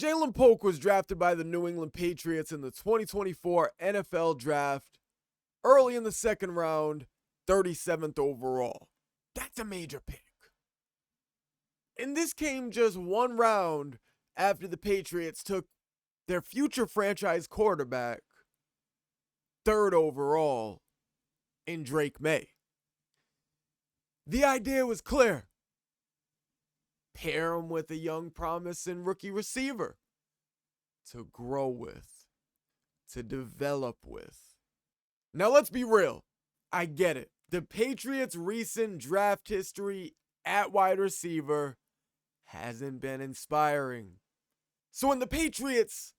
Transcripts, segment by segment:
Jalen Polk was drafted by the New England Patriots in the 2024 NFL Draft, early in the second round, 37th overall. That's a major pick. And this came just one round after the Patriots took their future franchise quarterback, 3rd overall, in Drake May. The idea was clear. Pair him with a young, promising rookie receiver to grow with, to develop with. Now, let's be real. I get it. The Patriots' recent draft history at wide receiver hasn't been inspiring. So when the Patriots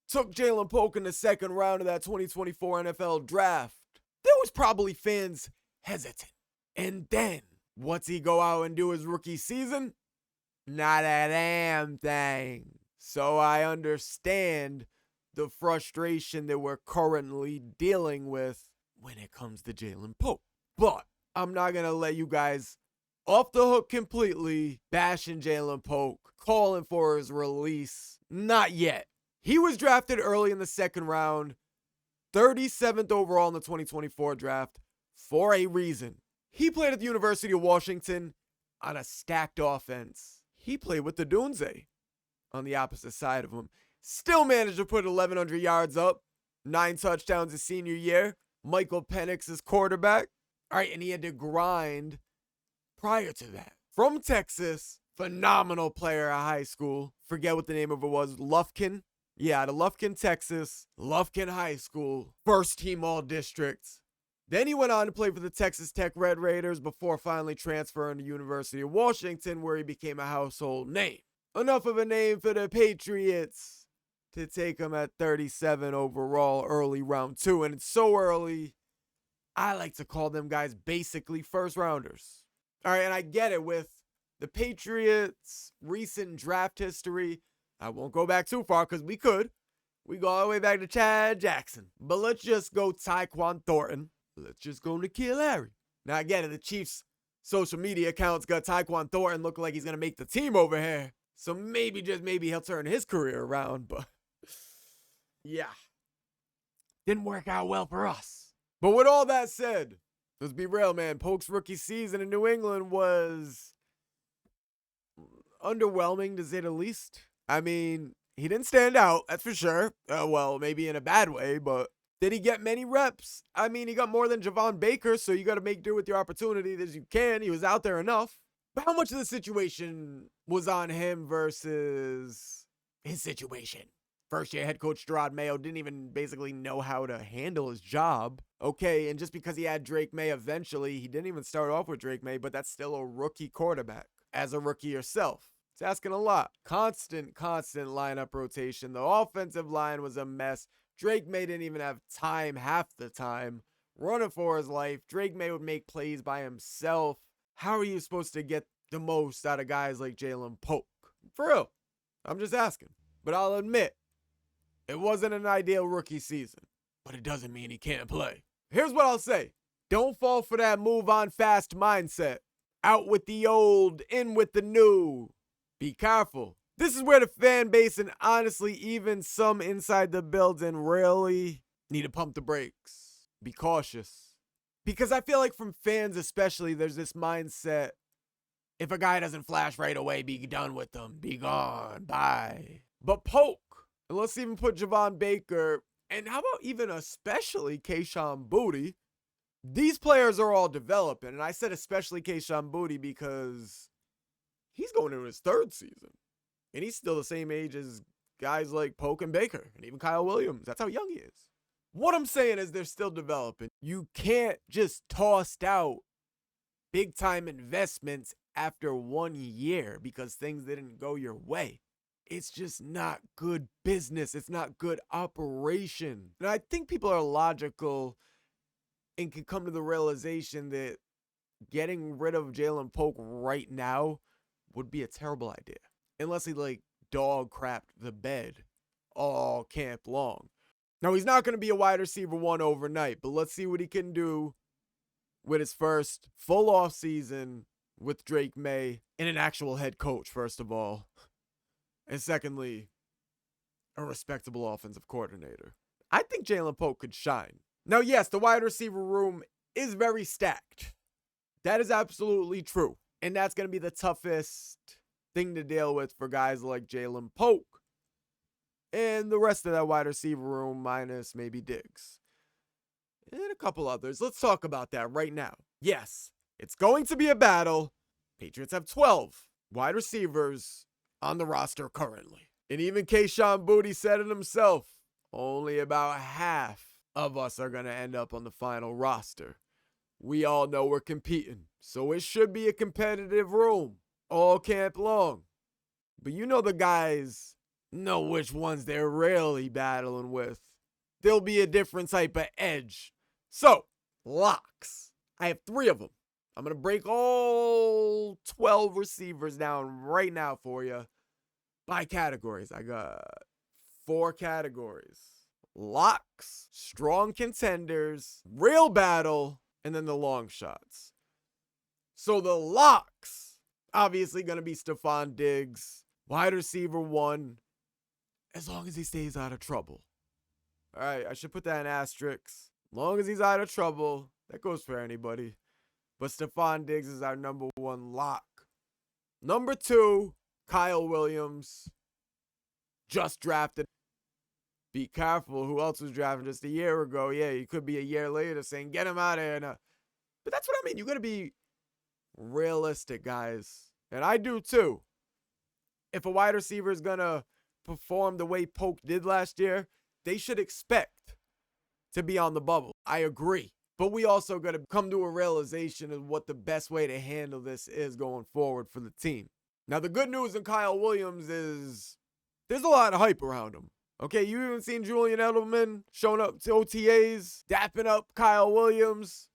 took Jalen Polk in the second round of that 2024 NFL Draft, there was probably fans hesitant. And then, what's he go out and do his rookie season? Not a damn thing. So I understand the frustration that we're currently dealing with when it comes to Jalen Polk. But I'm not going to let you guys off the hook completely bashing Jalen Polk, calling for his release. Not yet. He was drafted early in the second round, 37th overall in the 2024 draft, for a reason. He played at the University of Washington on a stacked offense. He played with the Dunze on the opposite side of him. Still managed to put 1,100 yards up, 9 touchdowns his senior year. Michael Penix's quarterback. All right, and he had to grind prior to that. From Texas, phenomenal player at high school. Forget what the name of it was. Lufkin. Yeah, out of Lufkin, Texas. Lufkin High School. First team all-districts. Then he went on to play for the Texas Tech Red Raiders before finally transferring to University of Washington, where he became a household name. Enough of a name for the Patriots to take him at 37 overall, early round 2. And it's so early, I like to call them guys basically first rounders. All right, and I get it with the Patriots' recent draft history. I won't go back too far because we could. We go all the way back to Chad Jackson. But let's just go Tyquan Thornton. Let's just go N'Keal Harry. Now, again, the Chiefs' social media accounts got Tyquan Thornton looking like he's going to make the team over here. So maybe, just maybe, he'll turn his career around. But, yeah. Didn't work out well for us. But with all that said, let's be real, man. Polk's rookie season in New England was underwhelming, to say the least. I mean, he didn't stand out, that's for sure. Well, maybe in a bad way, but did he get many reps? I mean, he got more than Javon Baker, so you got to make do with your opportunity as you can. He was out there enough. But how much of the situation was on him versus his situation? First-year head coach Gerard Mayo didn't even basically know how to handle his job. Okay, and just because he had Drake May eventually, he didn't even start off with Drake May, but that's still a rookie quarterback. As a rookie yourself. It's asking a lot. Constant lineup rotation. The offensive line was a mess. Drake May didn't even have time half the time. Running for his life. Drake May would make plays by himself. How are you supposed to get the most out of guys like Jalen Polk? For real. I'm just asking. But I'll admit, it wasn't an ideal rookie season. But it doesn't mean he can't play. Here's what I'll say. Don't fall for that move on fast mindset. Out with the old, in with the new. Be careful. This is where the fan base and honestly even some inside the building really need to pump the brakes. Be cautious. Because I feel like from fans especially, there's this mindset, if a guy doesn't flash right away, be done with them. Be gone. Bye. But Polk, and let's even put Javon Baker, and how about even especially Kayshon Boutte? These players are all developing, and I said especially Kayshon Boutte because he's going into his 3rd season. And he's still the same age as guys like Polk and Baker, and even Kyle Williams. That's how young he is. What I'm saying is they're still developing. You can't just toss out big-time investments after 1 year because things didn't go your way. It's just not good business. It's not good operation. And I think people are logical and can come to the realization that getting rid of Jalen Polk right now would be a terrible idea. Unless he, dog crapped the bed all camp long. Now, he's not going to be a wide receiver 1 overnight, but let's see what he can do with his first full off season with Drake May and an actual head coach, first of all. And secondly, a respectable offensive coordinator. I think Jalen Polk could shine. Now, yes, the wide receiver room is very stacked. That is absolutely true. And that's going to be the toughest thing to deal with for guys like Jalen Polk and the rest of that wide receiver room, minus maybe Diggs and a couple others. Let's talk about that right now. Yes, it's going to be a battle. Patriots have 12 wide receivers on the roster currently. And even Kayshon Boutte said it himself, only about half of us are going to end up on the final roster. We all know we're competing, so it should be a competitive room all camp long. But you know the guys know which ones they're really battling with. There'll be a different type of edge. So, locks. I have 3 of them. I'm going to break all 12 receivers down right now for you by categories. I got 4 categories. Locks, strong contenders, real battle, and then the long shots. So the locks, obviously going to be Stephon Diggs, wide receiver 1, as long as he stays out of trouble. All right, I should put that in asterisks. As long as he's out of trouble, that goes for anybody. But Stephon Diggs is our number 1 lock. Number 2, Kyle Williams, just drafted. Be careful. Who else was drafted just a year ago? Yeah, he could be a year later saying, get him out of here. But that's what I mean. You got to be realistic, guys. And I do too. If a wide receiver is going to perform the way Polk did last year, they should expect to be on the bubble. I agree. But we also got to come to a realization of what the best way to handle this is going forward for the team. Now, the good news in Kyle Williams is there's a lot of hype around him. Okay, you even seen Julian Edelman showing up to OTAs, dapping up Kyle Williams.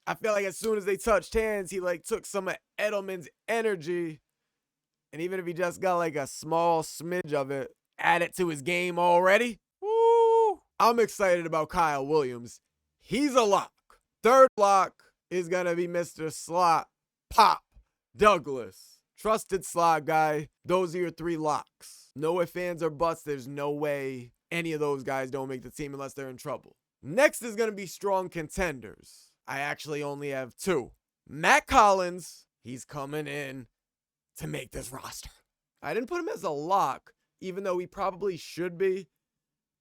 I feel like as soon as they touched hands, he took some of Edelman's energy. And even if he just got a small smidge of it, add it to his game already. Woo! I'm excited about Kyle Williams. He's a lock. Third lock is going to be Mr. Slot Pop Douglas. Trusted slot guy. Those are your 3 locks. No ifs, ands, or buts. There's no way any of those guys don't make the team unless they're in trouble. Next is going to be strong contenders. I actually only have 2. Matt Collins, he's coming in to make this roster. I didn't put him as a lock, even though he probably should be.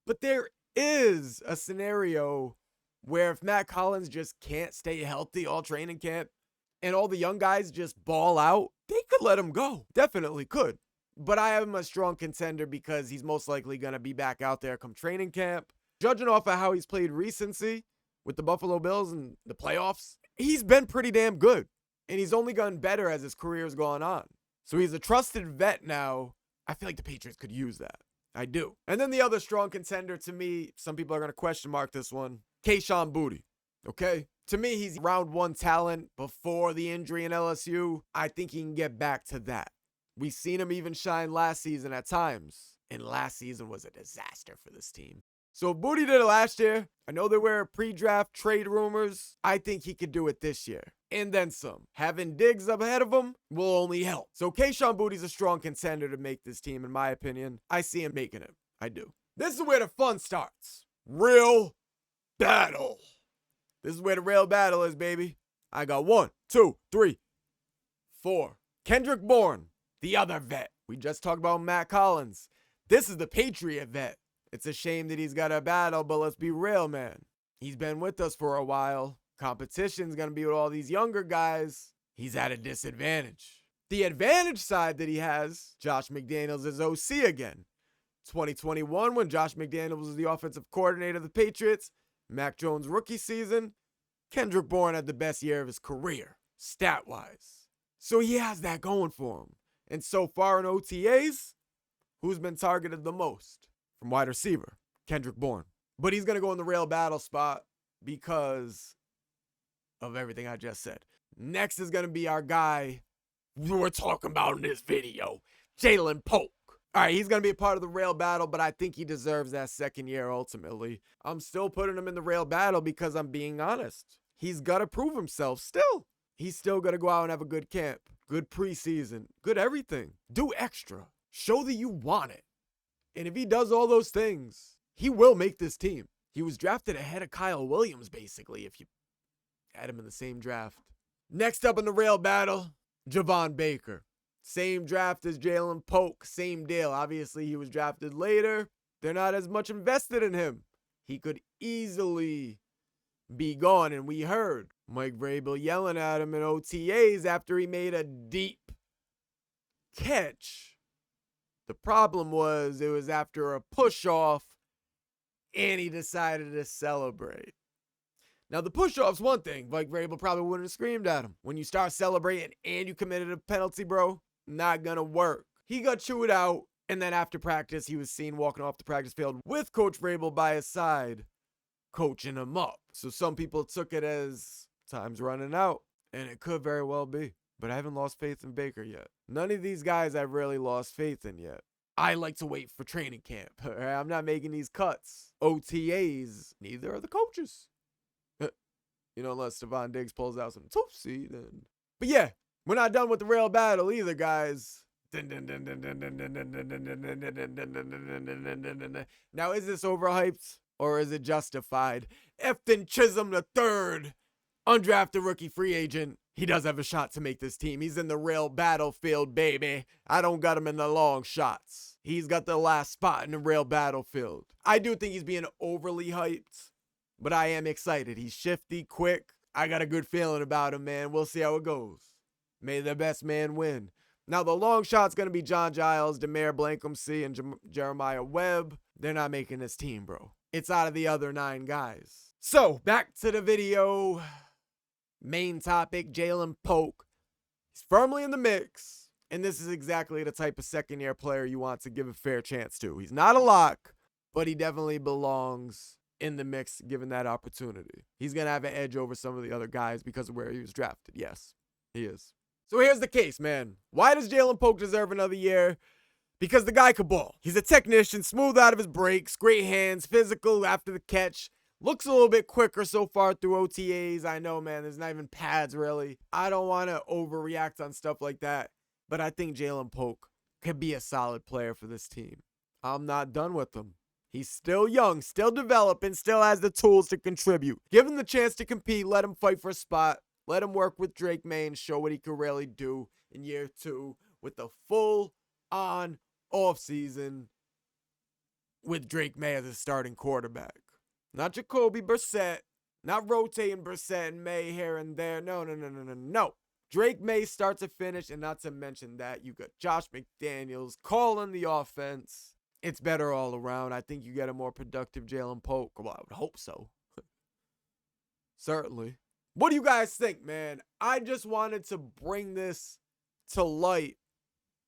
But there is a scenario where if Matt Collins just can't stay healthy all training camp and all the young guys just ball out, they could let him go. Definitely could. But I have him a strong contender because he's most likely going to be back out there come training camp. Judging off of how he's played recency with the Buffalo Bills and the playoffs, he's been pretty damn good. And he's only gotten better as his career's gone on. So he's a trusted vet now. I feel like the Patriots could use that. I do. And then the other strong contender to me, some people are going to question mark this one, Kayshon Boutte. Okay? To me, he's round 1 talent before the injury in LSU. I think he can get back to that. We've seen him even shine last season at times. And last season was a disaster for this team. So if Boutte did it last year, I know there were pre-draft trade rumors. I think he could do it this year. And then some. Having Diggs up ahead of him will only help. So Kayshon Boutte's a strong contender to make this team, in my opinion. I see him making it. I do. This is where the fun starts. Real battle. This is where the real battle is, baby. I got 1, 2, 3, 4. Kendrick Bourne. The other vet. We just talked about Matt Collins. This is the Patriot vet. It's a shame that he's got a battle, but let's be real, man. He's been with us for a while. Competition's going to be with all these younger guys. He's at a disadvantage. The advantage side that he has, Josh McDaniels is OC again. 2021, when Josh McDaniels was the offensive coordinator of the Patriots, Mac Jones' rookie season, Kendrick Bourne had the best year of his career, stat-wise. So he has that going for him. And so far in OTAs, who's been targeted the most? From wide receiver, Kendrick Bourne. But he's going to go in the real battle spot because of everything I just said. Next is going to be our guy we're talking about in this video, Jalen Polk. All right, he's going to be a part of the rail battle, but I think he deserves that second year ultimately. I'm still putting him in the rail battle because I'm being honest. He's got to prove himself still. He's still going to go out and have a good camp, good preseason, good everything. Do extra. Show that you want it. And if he does all those things, he will make this team. He was drafted ahead of Kyle Williams, basically, if you had him in the same draft. Next up in the rail battle, Javon Baker. Same draft as Jalen Polk, same deal. Obviously, he was drafted later. They're not as much invested in him. He could easily be gone, and we heard Mike Vrabel yelling at him in OTAs after he made a deep catch. The problem was it was after a push-off, and he decided to celebrate. Now, the push-off's one thing. Mike Vrabel probably wouldn't have screamed at him. When you start celebrating and you committed a penalty, bro, not gonna work. He got chewed out, and then after practice, he was seen walking off the practice field with Coach Vrabel by his side, coaching him up. So some people took it as time's running out, and it could very well be. But I haven't lost faith in Baker yet. None of these guys I've really lost faith in yet. I like to wait for training camp. I'm not making these cuts. OTAs, neither are the coaches. Unless Stephon Diggs pulls out some tootsie, then. But yeah, we're not done with the rail battle either, guys. Now, is this overhyped or is it justified? Efton Chisholm III, undrafted rookie free agent. He does have a shot to make this team. He's in the rail battlefield, baby. I don't got him in the long shots. He's got the last spot in the rail battlefield. I do think he's being overly hyped, but I am excited. He's shifty, quick. I got a good feeling about him, man. We'll see how it goes. May the best man win. Now, the long shot's going to be John Giles, Demare Blankhamsey, and Jeremiah Webb. They're not making this team, bro. It's out of the other 9 guys. So, back to the video. Main topic, Jalen Polk. He's firmly in the mix, and this is exactly the type of second-year player you want to give a fair chance to. He's not a lock, but he definitely belongs in the mix given that opportunity. He's going to have an edge over some of the other guys because of where he was drafted. Yes, he is. So here's the case, man. Why does Jalen Polk deserve another year? Because the guy could ball. He's a technician, smooth out of his breaks, great hands, physical after the catch. Looks a little bit quicker so far through OTAs. I know, man, there's not even pads, really. I don't want to overreact on stuff like that, but I think Jalen Polk could be a solid player for this team. I'm not done with him. He's still young, still developing, still has the tools to contribute. Give him the chance to compete. Let him fight for a spot. Let him work with Drake May and show what he could really do in year 2 with the full-on offseason with Drake May as a starting quarterback. Not Jacoby Brissett, not rotating Brissett and May here and there. No. Drake May start to finish, and not to mention that you got Josh McDaniels calling the offense. It's better all around. I think you get a more productive Jalen Polk. Well, I would hope so. Certainly. What do you guys think, man? I just wanted to bring this to light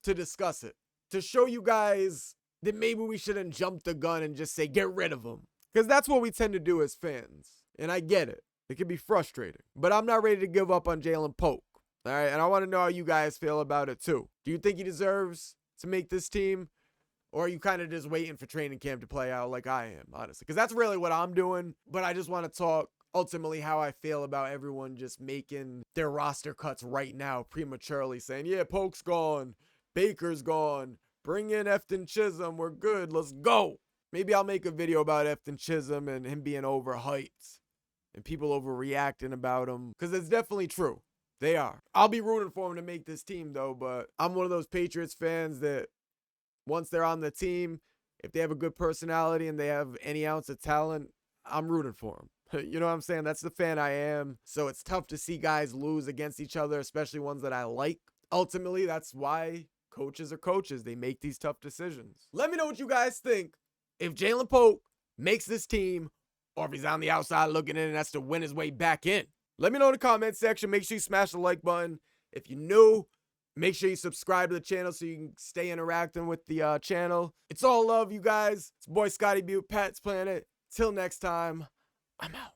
to discuss it. To show you guys that maybe we shouldn't jump the gun and just say, get rid of him. Because that's what we tend to do as fans. And I get it. It can be frustrating. But I'm not ready to give up on Jalen Polk. All right? And I want to know how you guys feel about it too. Do you think he deserves to make this team? Or are you kind of just waiting for training camp to play out like I am, honestly? Because that's really what I'm doing. But I just want to talk ultimately how I feel about everyone just making their roster cuts right now prematurely. Saying, yeah, Polk's gone. Baker's gone. Bring in Efton Chisholm. We're good. Let's go. Maybe I'll make a video about Efton Chisholm and him being overhyped and people overreacting about him, because it's definitely true. They are. I'll be rooting for him to make this team, though, but I'm one of those Patriots fans that once they're on the team, if they have a good personality and they have any ounce of talent, I'm rooting for them. You know what I'm saying? That's the fan I am. So it's tough to see guys lose against each other, especially ones that I like. Ultimately, that's why coaches are coaches. They make these tough decisions. Let me know what you guys think. If Jalen Polk makes this team, or if he's on the outside looking in and has to win his way back in. Let me know in the comment section. Make sure you smash the like button. If you're new, make sure you subscribe to the channel so you can stay interacting with the channel. It's all love, you guys. It's boy Scotty Butte, Pat's Planet. Till next time, I'm out.